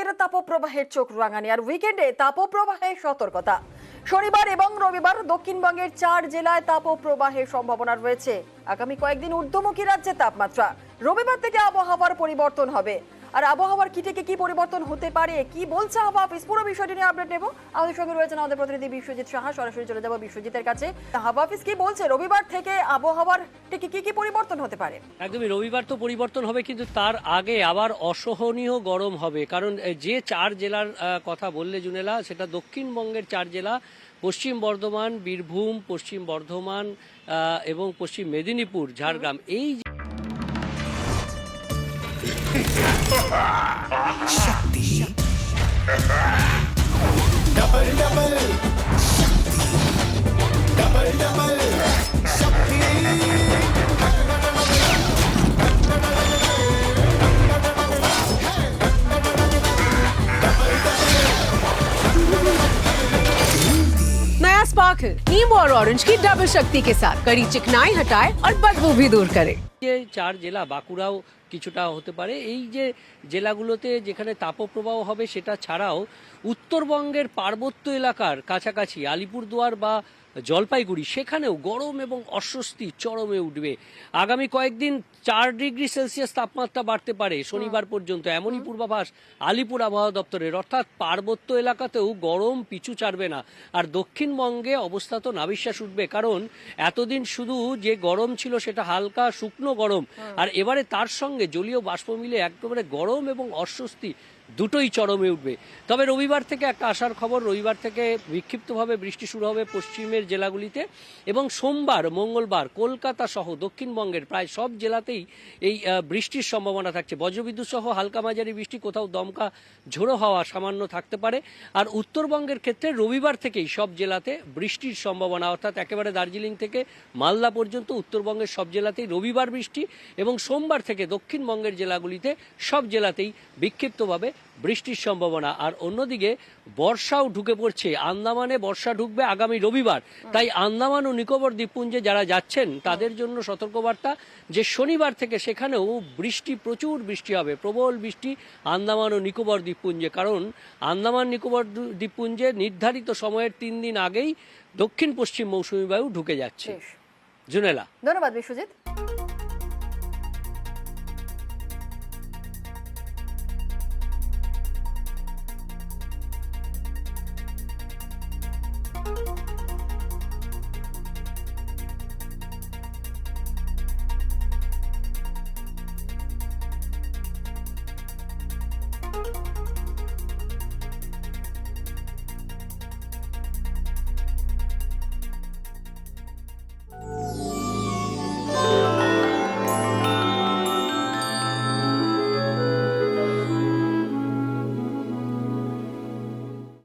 ফের তাপপ্রবাহের চোখ রাঙানি আর উইকেন্ডে তাপপ্রবাহের সতর্কতা। শনিবার এবং রবিবার দক্ষিণবঙ্গের 4 জেলায় তাপপ্রবাহের সম্ভাবনা রয়েছে। আগামী কয়েকদিন ঊর্ধ্বমুখী রাজ্যে তাপমাত্রা। রবিবার থেকে আবহাওয়ার পরিবর্তন হবে। আর আবহাওয়ার কি থেকে কি পরিবর্তন হতে পারে, কি বলছে হাওয়া অফিস, পুরো বিষয়টি নিয়ে আপডেট নেব। আমাদের সঙ্গে রয়েছেন আমাদের প্রতিনিধি বিশ্বজিৎ সাহা। সরাসরি চলে যাব বিশ্বজিতের কাছে। হাওয়া অফিস কি বলছে, রবিবার থেকে আবহাওয়ার থেকে কি কি পরিবর্তন হতে পারে? একদমই, রবিবার তো পরিবর্তন হবে, কিন্তু তার আগে আবার অসহনীয় গরম হবে। কারণ যে 4 জেলার কথা বললে জুনেলা, সেটা দক্ষিণবঙ্গের 4 জেলা: পশ্চিম বর্ধমান, বীরভূম, পশ্চিম বর্ধমান এবং পশ্চিম মেদিনীপুর, ঝাড়গ্রাম। এই शक्ति डबल डबल शक्ति डबल डबल शक्ति नया स्पार्कल नींबू और ऑरेंज की डबल शक्ति के साथ कड़ी चिकनाई हटाए और बदबू भी दूर करे। যে 4 জেলা, বাঁকুড়াও কিছুটা হতে পারে, এই যে জেলাগুলোতে যেখানে তাপপ্রবাহ হবে, সেটা ছাড়াও উত্তরবঙ্গের পার্বত্য এলাকার কাছাকাছি আলিপুরদুয়ার বা জলপাইগুড়ি, সেখানেও গরম এবং অস্বস্তি চরমে উঠবে। আগামী কয়েকদিন 4 ডিগ্রি সেলসিয়াস তাপমাত্রা বাড়তে পারে শনিবার পর্যন্ত, এমনই পূর্বাভাস আলিপুর আবহাওয়া দপ্তরের। অর্থাৎ পার্বত্য এলাকাতেও গরম পিছু ছাড়বে না। আর দক্ষিণবঙ্গে অবস্থা তো নাভিশ্বাস উঠবে, কারণ এতদিন শুধু যে গরম ছিল সেটা হালকা শুকনো গরম, আর এবারে তার সঙ্গে জলীয় বাষ্প মিলে একেবারে গরম এবং অস্বস্তি দুটোই চরমে উঠবে। তবে রবিবার থেকে একটা আশার খবর, রবিবার থেকে বিক্ষিপ্তভাবে বৃষ্টি শুরু হবে পশ্চিমের জেলাগুলিতে, এবং সোমবার মঙ্গলবার কলকাতা সহ দক্ষিণবঙ্গের প্রায় সব জেলাতেই এই বৃষ্টির সম্ভাবনা থাকছে। বজ্রবিদ্যুৎ সহ হালকা মাঝারি বৃষ্টি, কোথাও দমকা ঝোড়ো হাওয়া সামান্য থাকতে পারে। আর উত্তরবঙ্গের ক্ষেত্রে রবিবার থেকেই সব জেলাতে বৃষ্টির সম্ভাবনা, অর্থাৎ একেবারে দার্জিলিং থেকে মালদা পর্যন্ত উত্তরবঙ্গের সব জেলাতেই রবিবার বৃষ্টি, এবং সোমবার থেকে দক্ষিণবঙ্গের জেলাগুলিতে সব জেলাতেই বিক্ষিপ্তভাবে বৃষ্টির সম্ভাবনা। আর অন্যদিকে বর্ষাও ঢুকে পড়ছে, আন্দামানে বর্ষা ঢুকবে আগামী রবিবার। তাই আন্দামান ও নিকোবর দ্বীপপুঞ্জে যারা যাচ্ছেন তাদের জন্য সতর্কবার্তা যে শনিবার থেকে সেখানেও বৃষ্টি, প্রচুর বৃষ্টি হবে, প্রবল বৃষ্টি আন্দামান ও নিকোবর দ্বীপপুঞ্জে। কারণ আন্দামান নিকোবর দ্বীপপুঞ্জে নির্ধারিত সময়ের 3 দিন আগেই দক্ষিণ পশ্চিম মৌসুমী বায়ু ঢুকে যাচ্ছে। জুনেলা, ধন্যবাদ বিশ্বজিৎ।